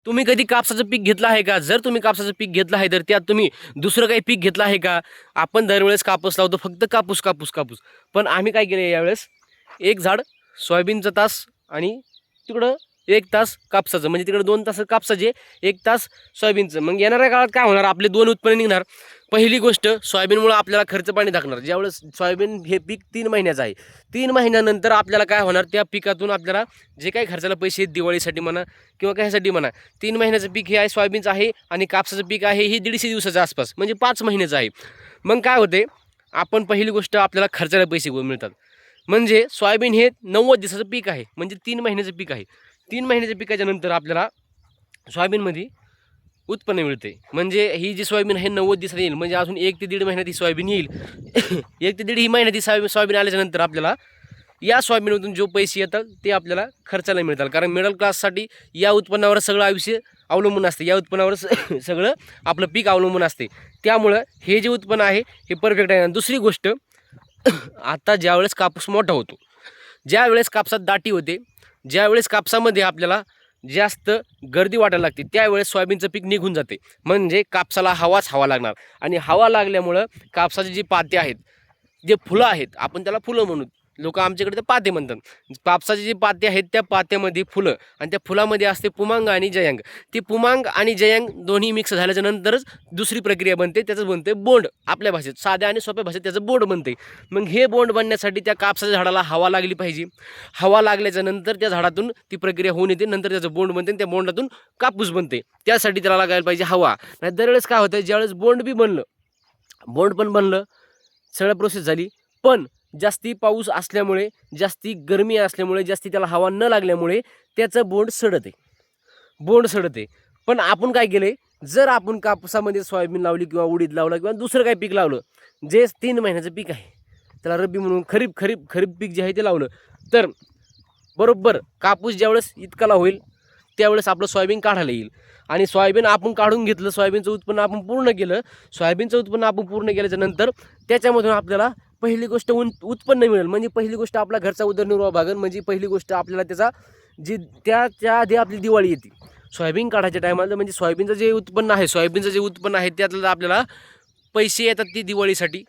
तुम्ही कधी कापसाचं पीक घेतलं आहे का? जर तुम्ही कापसाचं पीक घेतलं आहे तर त्यात तुम्ही दुसरं काही पीक घेतलं आहे का? आपण दरवेळेस कापूस लावतो, फक्त कापूस कापूस कापूस. पण आम्ही काय केलं यावेळेस, एक झाड सोयाबीनचं तास आणि तिकडं 1 तास कापसाचं, म्हणजे तिकडं 2 तास कापसाचे, 1 तास सोयाबीनचं. मग येणाऱ्या काळात काय होणार, आपले 2 उत्पन्न निघणार. पहिली गोष्ट, सोयाबीनमुळे आपल्याला खर्च पाणी लागणार. ज्यावेळेस सोयाबीन हे पीक 3 महिन्याचं आहे, 3 महिन्यानंतर आपल्याला काय होणार, त्या पिकातून आपल्याला जे काही खर्चाला पैसे आहेत दिवाळीसाठी म्हणा किंवा कशासाठी म्हणा, 3 महिन्याचं पीक हे आहे, सोयाबीनचं आहे. आणि कापसाचं पीक आहे हे 150 दिवसाच्या आसपास, म्हणजे 5 महिन्याचं आहे. मग काय होते, आपण पहिली गोष्ट आपल्याला खर्चाला पैसे मिळतात. म्हणजे सोयाबीन हे 90 दिवसाचं पीक आहे, म्हणजे 3 महिन्याचं पीक आहे. 3 महिन्याच्या पिकाच्या नंतर आपल्याला सोयाबीनमध्ये उत्पन्न मिळते. म्हणजे ही जी सोयाबीन आहे 90 दिवसात येईल, म्हणजे अजून 1 ते 1.5 महिन्यात ही सोयाबीन येईल. 1 ते 1.5 ही महिन्यात ही सोयाबीन आल्याच्या नंतर आपल्याला या सोयाबीनमधून जो पैसे येतात ते आपल्याला खर्चाला मिळतात. कारण मिडल क्लाससाठी या उत्पन्नावर सगळं आयुष्य अवलंबून असते, या उत्पन्नावर सगळं आपलं पीक अवलंबून असते. त्यामुळं हे जे उत्पन्न आहे हे परफेक्ट आहे. दुसरी गोष्ट, आता ज्यावेळेस कापूस मोठा होतो, ज्यावेळेस कापसात दाटी होते, ज्यावेळेस कापसामध्ये आपल्याला जास्त गर्दी वाटायला लागते, त्यावेळेस सोयाबीनचं पीक निघून जाते. म्हणजे कापसाला हवाच हवा लागणार, आणि हवा लागल्यामुळं कापसाचे जे पाते आहेत, जे फुलं आहेत, आपण त्याला फुलं म्हणू, लोक आमच्याकडे ते पाते म्हणतात. कापसाचे जे पाते आहेत त्या पात्यामध्ये फुलं, आणि त्या फुलामध्ये असते पुमांग आणि जयांग. ती पुमांग आणि जयांग दोन्ही मिक्स झाल्याच्या नंतरच दुसरी प्रक्रिया बनते, त्याचं बनते बोंड. आपल्या भाषेत, साध्या आणि सोप्या भाषेत त्याचं बोंड बनते. मग हे बोंड बनण्यासाठी त्या कापसाच्या झाडाला हवा लागली पाहिजे. हवा लागल्याच्या नंतर त्या झाडातून ती प्रक्रिया होऊन येते, नंतर त्याचं बोंड बनते, त्या बोंडातून कापूस बनते. त्यासाठी त्याला लागायला पाहिजे हवा. नाही दरवेळेस काय होतं, ज्यावेळेस बोंड बी बनलं, बोंड पण बनलं, सगळं प्रोसेस झाली, पण जास्ती पाऊस असल्यामुळे, जास्ती गरमी असल्यामुळे, जास्ती त्याला हवा न लागल्यामुळे त्याचं बोंड सडते. पण आपण काय केले, जर आपण कापसामध्ये सोयाबीन लावली किंवा उडीद लावलं किंवा दुसरं काही पीक लावलं, जे 3 महिन्याचं पीक आहे, त्याला रब्बी म्हणून खरीप पीक जे आहे ते लावलं, तर बरोबर कापूस ज्यावेळेस इतकाला होईल त्यावेळेस आपलं सोयाबीन काढायला येईल. आणि सोयाबीन आपण काढून घेतलं, सोयाबीनचं उत्पन्न आपण पूर्ण केलं. सोयाबीनचं उत्पन्न आपण पूर्ण केल्याच्या नंतर त्याच्यामधून आपल्याला पहिली गोष्ट उत्पन्न मिळेल. म्हणजे पहिली गोष्ट आपला घरचा उदरनिर्वाह भागेल. म्हणजे पहिली गोष्ट आपल्याला त्याचा त्याच्या आधी आपली दिवाळी येते सोयाबीन काढायच्या टायमाला. म्हणजे सोयाबीनचं जे उत्पन्न आहे त्यातलं आपल्याला पैसे येतात, ती दिवाळीसाठी,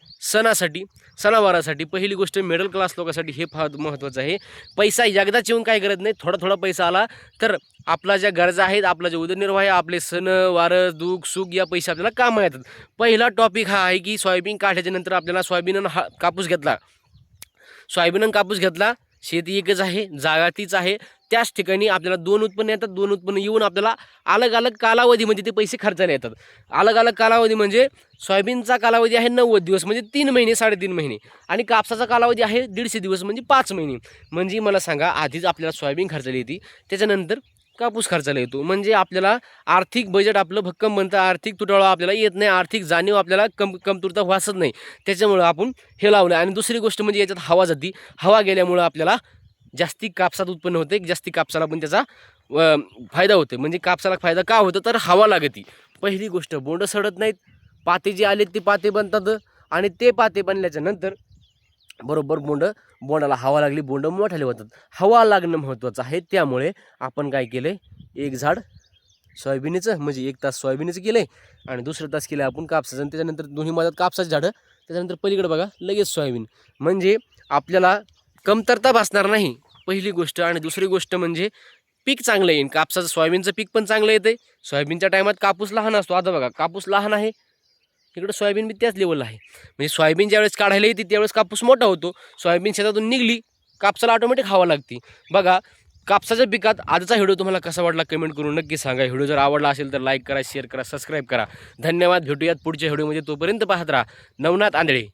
सणावारासाठी. पहिली गोष्ट मिडल क्लास लोकांसाठी हे फार महत्त्वाचं आहे. पैसा एकदाच येऊन काय करत नाही, थोडा पैसा आला तर आपला ज्या गरजा आहेत, आपला जे उदरनिर्वाह आहे, आपले सण वार दुःख सुख, या पैसे आपल्याला कामं येतात. पहिला टॉपिक हा आहे की सोयाबीन काढल्याच्या नंतर आपल्याला सोयाबीन कापूस घेतला, शेती एकच आहे, जागा तीच आहे, त्याच ठिकाणी आपल्याला 2 उत्पन्न येतात. 2 उत्पन्न येऊन आपल्याला अलग अलग कालावधीमध्ये ते पैसे खर्चायला येतात. अलग अलग कालावधी म्हणजे सोयाबीनचा कालावधी आहे 90 दिवस, म्हणजे 3 महिने 3.5 महिने, आणि कापसाचा कालावधी आहे 150 दिवस, म्हणजे 5 महिने. म्हणजे मला सांगा, आधीच आपल्याला सोयाबीन खर्चायला येते, त्याच्यानंतर कापूस खर्चायला येतो. म्हणजे आपल्याला आर्थिक बजेट आपलं भक्कम बनतं, आर्थिक तुटवडा आपल्याला येत नाही, आर्थिक जाणीव आपल्याला कमतरता वाचत नाही. त्याच्यामुळं आपण हे लावलं. आणि दुसरी गोष्ट म्हणजे याच्यात हवा जाती. हवा गेल्यामुळं आपल्याला जास्ती कापसात उत्पन्न होते, जास्ती कापसाला पण त्याचा फायदा होते. म्हणजे कापसाला फायदा का होतो, तर हवा लागती. पहिली गोष्ट, बोंड सडत नाहीत, पाते जे आलेत ते पाते बनतात, आणि ते पाते बनल्याच्या नंतर बरोबर बोंडाला हवा लागली, बोंड मोठाले होतात. हवा लागणं महत्त्वाचं आहे. त्यामुळे आपण काय केलं, एक झाड सोयाबीनचं, म्हणजे 1 तास सोयाबीनचं केलं आहे, आणि दुसरं तास केलं आपण कापसाचं, आणि त्याच्यानंतर दोन्ही मधात कापसाची झाडं, त्याच्यानंतर पलीकडे बघा लगेच सोयाबीन. म्हणजे आपल्याला कमतरता भासणार नाही, पहिली गोष्ट. आणि दुसरी गोष्ट म्हणजे पीक चांगलं येईल. कापसाचं सोयाबीनचं पीक पण चांगलं येते. सोयाबीनच्या टायमात कापूस लहान असतो. आता बघा, कापूस लहान आहे, इकडं सोयाबीन बी त्याच लेवलला आहे. म्हणजे सोयाबीन ज्यावेळेस काढायला येते त्यावेळेस कापूस मोठा होतो, सोयाबीन शेतातून निघली कापसाला ऑटोमॅटिक हवा लागते. बघा, कापसाच्या पिकात आजचा व्हिडिओ तुम्हाला कसा वाटला कमेंट करून नक्की सांगा. व्हिडिओ जर आवडला असेल तर लाईक करा, शेअर करा, सबस्क्राईब करा. धन्यवाद. भेटूयात पुढच्या व्हिडिओमध्ये. तोपर्यंत पाहत राहा नवनाथ आंधळे.